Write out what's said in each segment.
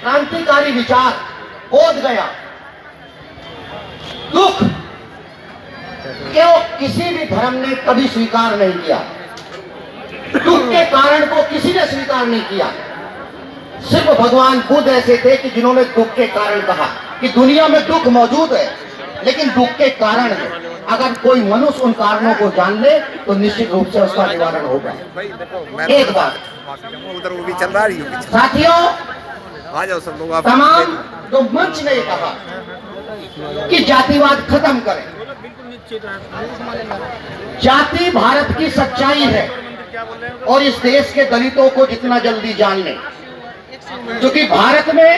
क्रांतिकारी विचार, बोध गया, दुख कि वो किसी भी धर्म ने कभी स्वीकार नहीं किया। दुख के कारण को किसी ने स्वीकार नहीं किया। सिर्फ भगवान बुद्ध ऐसे थे कि जिन्होंने दुख के कारण कहा कि दुनिया में दुख मौजूद है, लेकिन दुख के कारण है। अगर कोई मनुष्य उन कारणों को जान ले तो निश्चित रूप से उसका निवारण होगा। एक बात उधर वो भी चल रहा है। साथियों, आ जाओ सब लोग। तमाम जो मंच ने कहा कि जातिवाद खत्म करें, जाति भारत की सच्चाई है और इस देश के दलितों को जितना जल्दी जान लें, क्योंकि भारत में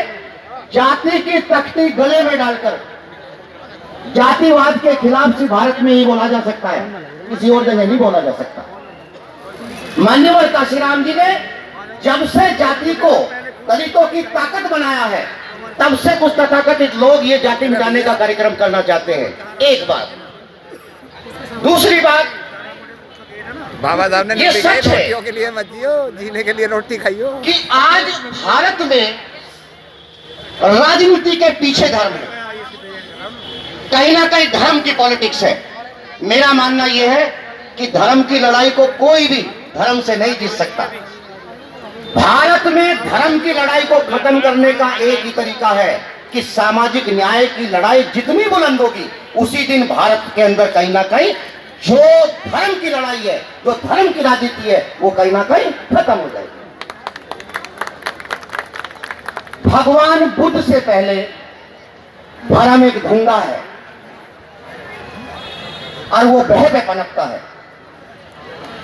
जाति की तख्ती गले में डालकर जातिवाद के खिलाफ सिर्फ भारत में ही बोला जा सकता है, किसी और जगह नहीं बोला जा सकता। मान्यवर काशीराम जी ने जब से जाति को दलितों की ताकत बनाया है, तब से कुछ तथाकथित लोग ये जाति मिटाने का कार्यक्रम करना चाहते हैं। एक बात। दूसरी बात, बाबा साहब ने ये सच है रोटियों के लिए मत जियो, जीने के लिए रोटी खाइयो, कि आज भारत में राजनीति के पीछे धर्म है, कहीं ना कहीं धर्म की पॉलिटिक्स है। मेरा मानना यह है कि धर्म की लड़ाई को कोई भी धर्म से नहीं जीत सकता। भारत में धर्म की लड़ाई को खत्म करने का एक ही तरीका है कि सामाजिक न्याय की लड़ाई जितनी बुलंद होगी, उसी दिन भारत के अंदर कहीं ना कहीं जो धर्म की लड़ाई है, जो धर्म की राजनीति है, वो कहीं ना कहीं खत्म हो जाएगी। भगवान बुद्ध से पहले धर्म एक धंधा है और वो बह पे पनपता है।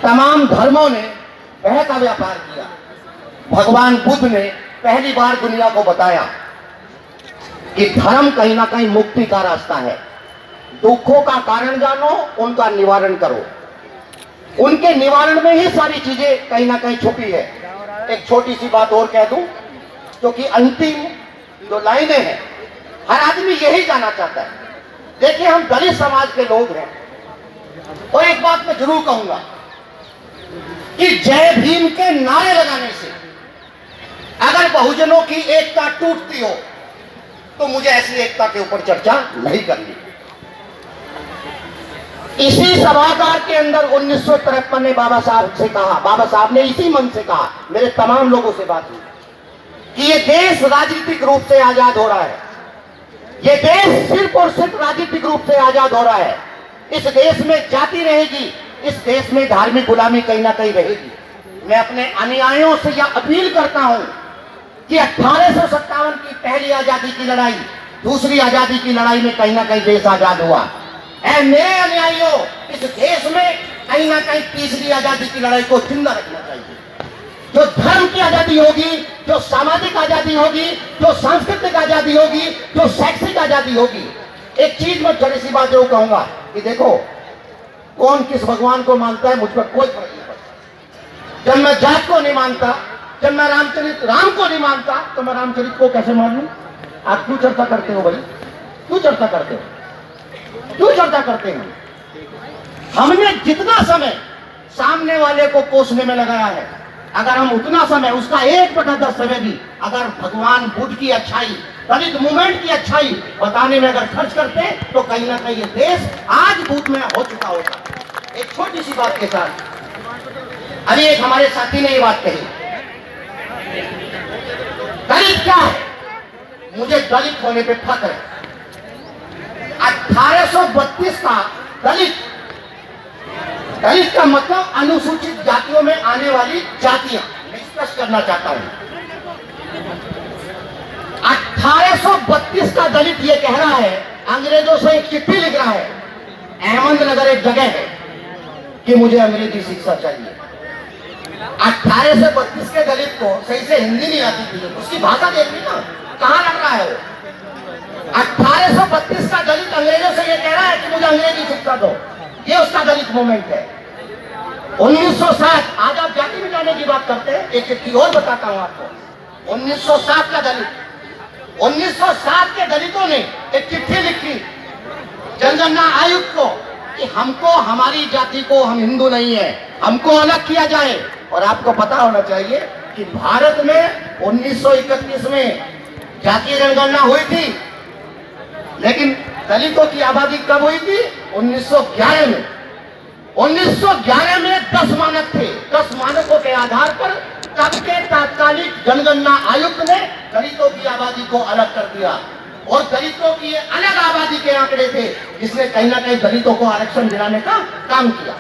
तमाम धर्मों ने बह का व्यापार किया। भगवान बुद्ध ने पहली बार दुनिया को बताया कि धर्म कहीं ना कहीं मुक्ति का रास्ता है। दुखों का कारण जानो, उनका निवारण करो। उनके निवारण में ही सारी चीजें कहीं ना कहीं छुपी है। एक छोटी सी बात और कह दूं, क्योंकि अंतिम जो लाइनें हैं, हर आदमी यही जानना चाहता है। देखिए, हम दलित समाज के लोग हैं और एक बात मैं जरूर कहूंगा कि जय भीम के नारे लगाने से अगर बहुजनों की एकता टूटती हो तो मुझे ऐसी एकता के ऊपर चर्चा नहीं करनी। इसी सभागार के अंदर 1953 में बाबा साहब से कहा, बाबा साहब ने इसी मन से कहा, मेरे तमाम लोगों से बात हुई कि ये देश राजनीतिक रूप से आजाद हो रहा है। ये देश सिर्फ और सिर्फ राजनीतिक रूप से आजाद हो रहा है। इस देश में जाति रहेगी, इस देश में धार्मिक गुलामी कहीं ना कहीं रहेगी। मैं अपने अनुयायियों से यह अपील करता हूं कि 1857 की पहली आजादी की लड़ाई, दूसरी आजादी की लड़ाई में कहीं ना कहीं देश आजाद हुआ। ऐ मेरे अनुयायियों, इस देश में कहीं ना कहीं तीसरी आजादी की लड़ाई को जिंदा रखना चाहिए। जो धर्म की आजादी होगी, जो सामाजिक आजादी होगी, जो सांस्कृतिक आजादी होगी, जो शैक्षिक आजादी होगी। एक चीज मैं छोटी सी बात जरूर कहूंगा कि देखो, कौन किस भगवान को मानता है मुझ पर कोई फर्क नहीं पड़ता। जब मैं जात को नहीं मानता, जब मैं राम को नहीं मानता, तो मैं रामचरित को कैसे मान लूं? आप क्यों चर्चा करते हो भाई? क्यों चर्चा करते हो? क्यों चर्चा करते हैं? हमने जितना समय सामने वाले को कोसने में लगाया है, अगर हम उतना समय, उसका 1/10 समय भी अगर भगवान बुद्ध की अच्छाई, दलित मूवमेंट की अच्छाई बताने में अगर खर्च करते, तो कहीं ना कहीं ये देश आज भूतमय हो चुका होता। एक छोटी सी बात के साथ, अभी एक हमारे साथी ने ये बात कही, दलित क्या है? मुझे दलित होने पे फख्र है। 1832 का दलित, दलित का मतलब अनुसूचित जातियों में आने वाली जातियां। मैं स्पष्ट करना चाहता हूं, 1832 का दलित ये कह रहा है, अंग्रेजों से एक चिट्ठी लिख रहा है, अहमदनगर एक जगह है, कि मुझे अंग्रेजी शिक्षा चाहिए। 1832 के दलित को सही से हिंदी नहीं आती थी, उसकी भाषा देखनी ना, कहां लग रहा है वो। 1832 का दलित अंग्रेजों से ये कह रहा है कि मुझे अंग्रेजी शिक्षा दो। ये उसका दलित मूवमेंट है। 1907, आज आप जाति मिटाने की बात करते हैं, एक चिट्ठी और बताता हूं आपको। 1907 का दलित, 1907 के दलितों ने एक चिट्ठी लिखी जनगणना आयुक्त को कि हमको, हमारी जाति को, हम हिंदू नहीं है, हमको अलग किया जाए। और आपको पता होना चाहिए कि भारत में 1931 में जातीय जनगणना हुई थी, लेकिन दलितों की आबादी कब हुई थी? 1911 में। 1911 में 10 मानक थे। 10 मानकों के आधार पर तब के तात्कालिक जनगणना आयुक्त ने दलितों की आबादी को अलग कर दिया और दलितों की अलग आबादी के आंकड़े थे, जिसने कहीं ना कहीं दलितों को आरक्षण दिलाने का काम किया।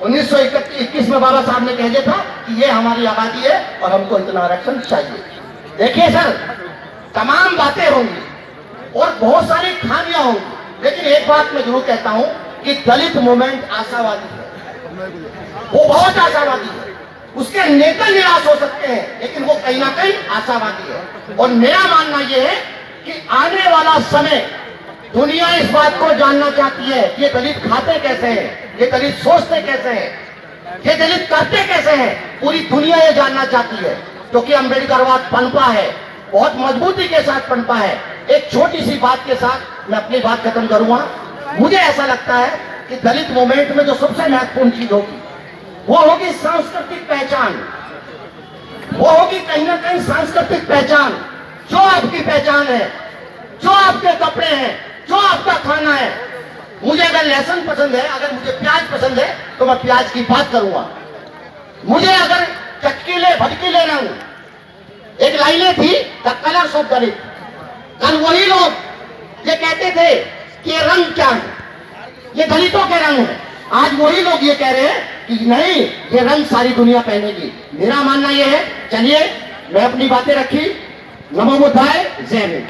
1921 में बाबा साहब ने कह दिया था कि ये हमारी आबादी है और हमको इतना आरक्षण चाहिए। देखिए सर, तमाम बातें होंगी और बहुत सारी खामियां होंगी, लेकिन एक बात मैं जरूर कहता हूं कि दलित मूवमेंट आशावादी है, वो बहुत आशावादी है। उसके नेता निराश हो सकते हैं, लेकिन वो कहीं ना कहीं आशावादी है। और मेरा मानना यह है कि आने वाला समय दुनिया इस बात को जानना चाहती है कि ये दलित खाते कैसे हैं, ये दलित सोचते कैसे हैं, ये दलित करते कैसे हैं। पूरी दुनिया ये जानना चाहती है, क्योंकि अम्बेडकरवाद पनपा है, बहुत मजबूती के साथ पनपा है। एक छोटी सी बात के साथ मैं अपनी बात खत्म करूंगा। मुझे ऐसा लगता है कि दलित मूवमेंट में जो सबसे महत्वपूर्ण चीज होगी वो होगी सांस्कृतिक पहचान। वो होगी कहीं ना कहीं सांस्कृतिक पहचान। जो आपकी पहचान है, जो आपके कपड़े हैं, जो आपका खाना है। मुझे अगर लहसुन पसंद है, अगर मुझे प्याज पसंद है, तो मैं प्याज की बात करूंगा। मुझे अगर चटकीले भटकीले रंग, एक लाइनें थी द कलर्स ऑफ दलित, कल वही लोग ये कहते थे कि ये रंग क्या है, ये दलितों के रंग है। आज वही लोग ये कह रहे हैं कि नहीं, ये रंग सारी दुनिया पहनेगी। मेरा मानना ये है, चलिए मैं अपनी बातें रखी। नमो बुद्धाय, जय हिंद।